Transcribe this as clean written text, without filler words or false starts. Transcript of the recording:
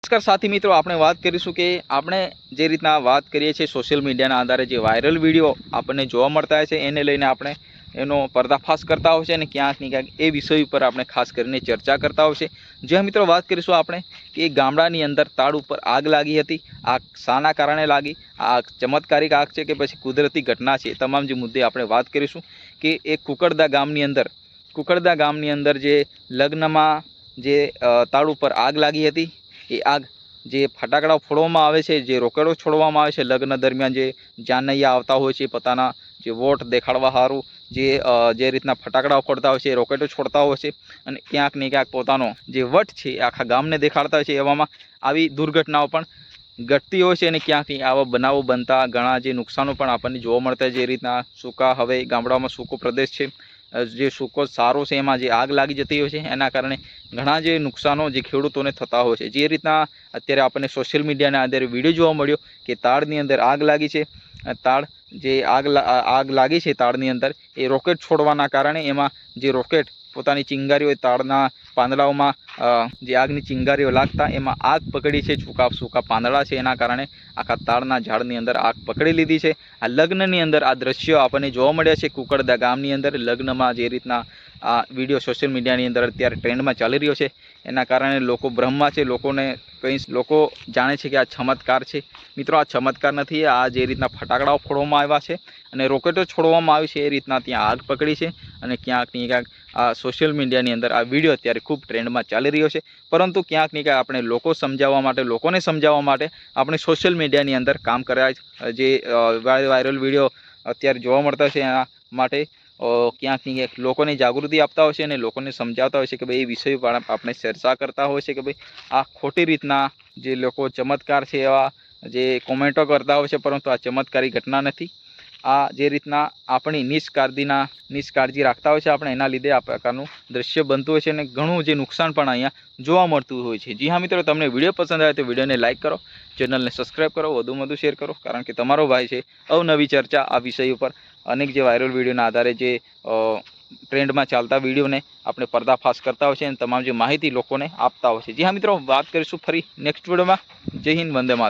નમસ્કાર સાથી મિત્રો, આપણે વાત કરીશું કે આપણે જે રીતના વાત કરીએ છીએ સોશિયલ મીડિયાના આધારે જે વાયરલ વિડીયો આપણને જોવા મળતા હોય છે એને લઈને આપણે એનો પર્દાફાશ કરતા હોય છે અને ક્યાંક ને ક્યાંક એ વિષય ઉપર આપણે ખાસ કરીને ચર્ચા કરતા હોય છે। જે મિત્રો વાત કરીશું આપણે કે ગામડાની અંદર તાળ ઉપર આગ લાગી હતી। આગ શાના કારણે લાગી, આ ચમત્કારિક આગ છે કે પછી કુદરતી ઘટના છે, તમામ જે મુદ્દે આપણે વાત કરીશું કે એ કુકરદા ગામની અંદર જે લગ્નમાં જે તાળ ઉપર આગ લાગી હતી। એ આગ જે ફટાકડા ફોડવામાં આવે છે, જે રોકેટો છોડવામાં આવે છે લગ્ન દરમિયાન, જે જાનૈયા આવતા હોય છે પોતાના જે વોટ દેખાડવા સારું જે રીતના ફટાકડા ફોડતા હોય છે, રોકેટો છોડતા હોય છે અને ક્યાંક ને ક્યાંક પોતાનો જે વટ છે એ આખા ગામને દેખાડતા હોય છે। એવામાં આવી દુર્ઘટનાઓ પણ ઘટતી હોય છે અને ક્યાંક આવા બનાવો બનતા ઘણા જે નુકસાનો પણ આપણને જોવા મળતા હોય। જે રીતના સૂકા, હવે ગામડામાં સૂકો પ્રદેશ છે, જે સૂકો સારો છે એમાં જે આગ લાગી જતી હોય છે એના કારણે ઘણા જે નુકસાનો જે ખેડૂતોને થતા હોય છે। જે રીતના અત્યારે આપણને સોશિયલ મીડિયાના આધારે વિડીયો જોવા મળ્યો કે તાળની અંદર આગ લાગી છે। તાળ જે આગ લાગી છે તાળની અંદર, એ રોકેટ છોડવાના કારણે એમાં જે રોકેટ પોતાની ચિંગારીઓ તાળના પાંદડાઓમાં જે આગની ચિંગારીઓ લાગતા એમાં આગ પકડી છે। સૂકા પાંદડા છે એના કારણે આખા તાળના ઝાડની અંદર આગ પકડી લીધી છે। આ લગ્નની અંદર આ દ્રશ્યો આપણને જોવા મળ્યા છે કુકરદા ગામની અંદર લગ્નમાં। જે રીતના આ વિડીયો સોશિયલ મીડિયાની અંદર અત્યારે ટ્રેન્ડમાં ચાલી રહ્યો છે એના કારણે લોકો ભ્રમમાં છે, લોકો જાણે છે કે આ ચમત્કાર છે। મિત્રો, આ ચમત્કાર નથી। આ જે રીતના ફટાકડાઓ ફોડવામાં આવ્યા છે અને રોકેટો છોડવામાં આવી છે એ રીતના ત્યાં આગ પકડી છે અને ક્યાંક ને ક્યાંક આ સોશિયલ મીડિયાની અંદર આ વિડીયો અત્યારે ખૂબ ટ્રેન્ડમાં ચાલી રહ્યો છે। પરંતુ ક્યાંક ને ક્યાંક આપણે લોકોને સમજાવવા માટે આપણે સોશિયલ મીડિયાની અંદર કામ કર્યા। જે વાયરલ વિડીયો અત્યારે જોવા મળતા છે એના માટે ક્યાંક ને ક્યાંક લોકોને જાગૃતિ આપતા હોય છે અને લોકોને સમજાવતા હોય છે કે ભાઈ એ વિષય પર આપણે ચર્ચા કરતા હોય છે કે ભાઈ આ ખોટી રીતના જે લોકો ચમત્કાર છે એવા જે કોમેન્ટો કરતા હોય છે, પરંતુ આ ચમત્કારી ઘટના નથી। આ જે રીતના આપણી નિષ્કાળજી રાખતા હોય છે આપણે, એના લીધે આ પ્રકારનું દ્રશ્ય બનતું હોય છે અને ઘણું જે નુકસાન પણ અહીંયા જોવા મળતું હોય છે। જી હા મિત્રો, તમને વિડીયો પસંદ આવે તો વિડીયોને લાઇક કરો, ચેનલને સબસ્ક્રાઈબ કરો, વધુમાં વધુ શેર કરો, કારણ કે તમારો ભાઈ છે અવનવી ચર્ચા આ વિષય ઉપર અનેક જે વાયરલ વિડીયોના આધારે જે ટ્રેન્ડમાં ચાલતા વિડીયોને આપણે પર્દાફાશ કરતા હોય છે અને તમામ જે માહિતી લોકોને આપતા હોય છે। જી હા મિત્રો, વાત કરીશું ફરી નેક્સ્ટ વિડીયોમાં। જય હિન્દ, વંદે માતરમ।